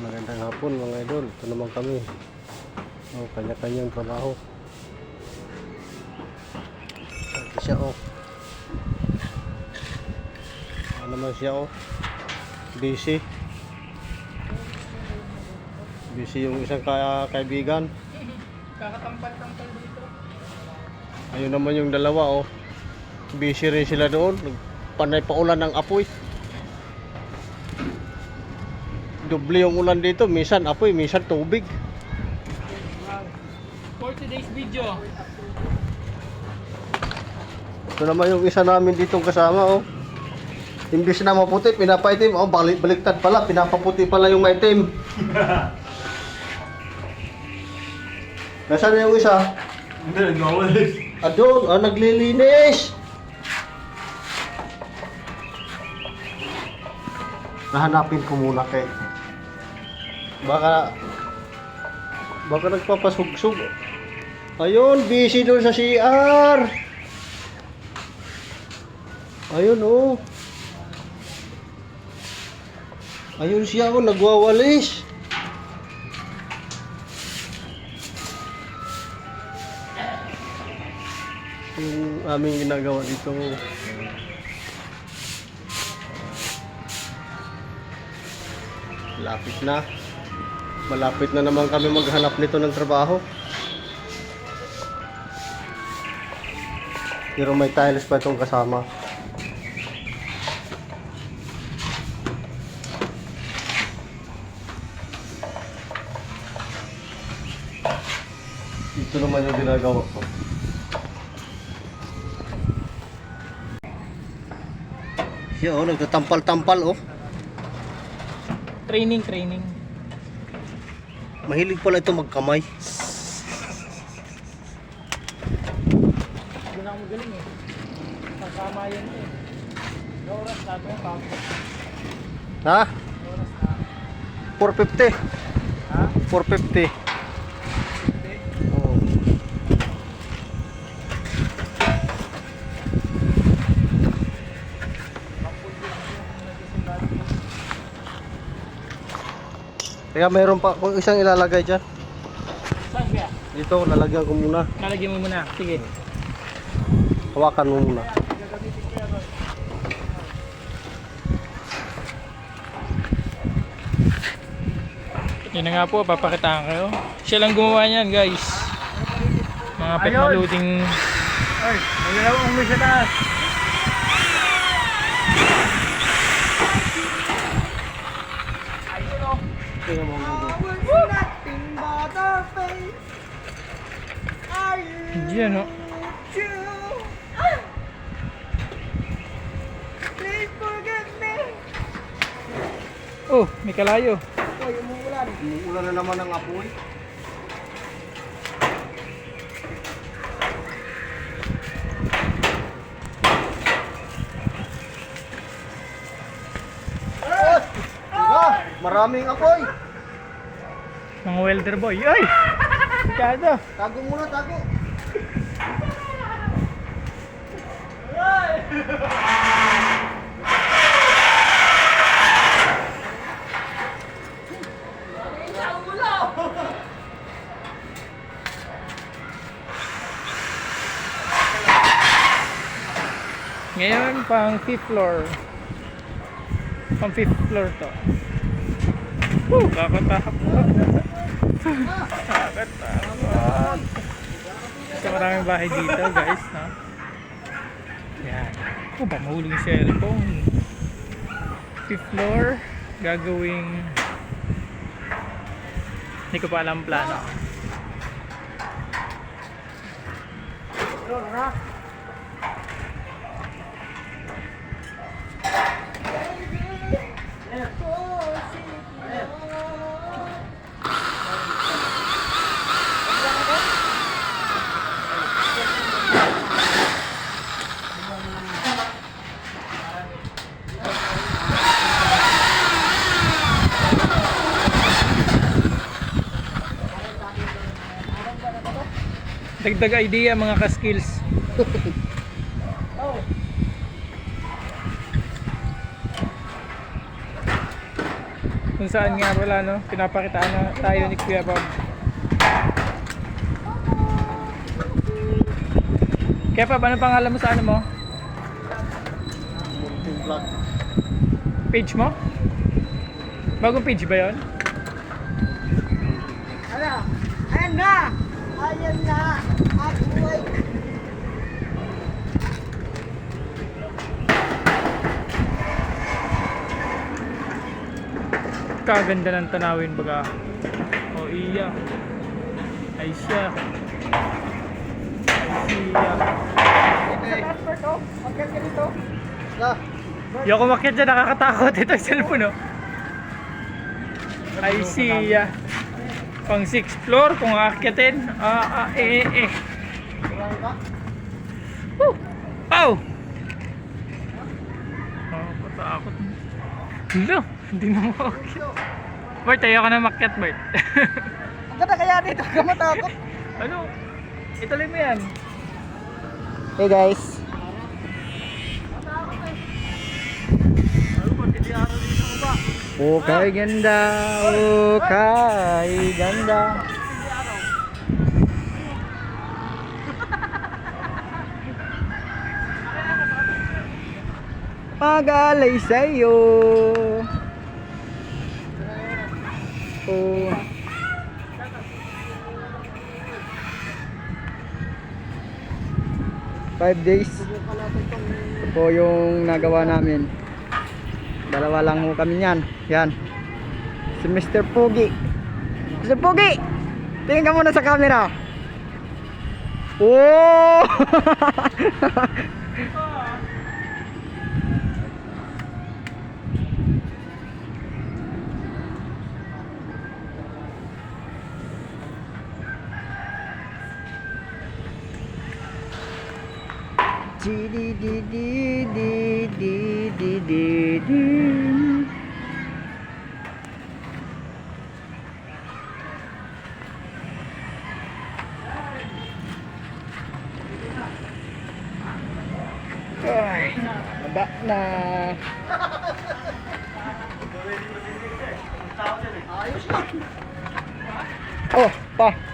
Magandang hapon mga idol. Ito naman kami. Kanya-kanyang trabaho. Ito siya Ano naman siya Busy. Busy yung isang kaibigan. Kakatampal-tampal dito. Ayun naman yung dalawa Busy rin sila doon. Panay pa ulan ng apoy. Doble yung ulan dito, minsan apoy, minsan tubig. For today's video, Ito naman yung isa namin ditong kasama Imbis na maputi, pinapaitim. Baliktad pala, pinapaputi pala yung maitim. Nasaan na yung isa? Hindi, nagwawalis. Doon, naglilinis. Nahanapin ko muna Baka nagpapasugsug. Ayun, busy doon sa CR. Ayun Ayun siya nagwawalis. Yung aming ginagawa dito. Malapit na naman kami maghanap nito ng trabaho. Pero may tiles pa itong kasama. Ito naman yung ginagawa ko. Siya nagtatampal-tampal training. Mahilig pala ito magkamay. Doon ako magaling Kasama yan Oras na ito yung pampo. Ha? Oras na. 450. Ha? 450. Oo. Kaya mayroon pa kung isang ilalagay dyan. Saan kaya? Dito, lalagyan ko muna. Lalagyan mo muna. Sige. Hawakan mo muna. Yan na nga po, papakitaan kayo. Siya lang gumawa niyan, guys. Mga pet maluting. Ay, magalaw ang may sa taas. Tingnan mo dito. Diyan Please forgive me. Oh, may kalayo. Umuulan na naman ng apoy. Maraming apoy. Mga welder boy. Ay! Kado. Tago muna, tago. Ngayon, pang 5th floor. Pang 5th floor to. Kakatakot. Kakatakot. So, maraming bahay dito, guys, no? Yan. Ba mahuling cellphone. 5th floor. Gagawing hindi ko pa alam plano. Dagdag idea mga ka-skills. Kung saan nga wala, no? Pinapakitaan na tayo ni Kuya Bob. Kaya pa, ano pangalan mo sa ano mo? Munting vlog. Page mo? Bagong page ba yun? Ano? Ayan na! Ayan na! Ako ay... Kaganda ng tanawin baga. O iya. Ay siya. Ay siya. Transfer to? Magkat ka dito? Ah, Yung kumakit dyan, nakakatakot ito yung cellphone, no? Ay siya. Pang 6th floor, kung aakitin. kurang ka? Woo! Ow! Patakot. Hello, hindi na makakit. Bart, ayaw ka na makyat, Bart. Ang ganda kaya dito, huwag ka matakot. Ano? Ituloy mo yan. Hey guys. Okay ganda, okay ganda. Magalay sa'yo. Oh. Five days po yung nagawa namin. Dalawa lang ho kami niyan. Yan. Si Mr. Pogi. Mr. Pogi! Tingin ka muna sa camera. Oh! Di di di di di di di di di. Ay, baba na. Oh, pa.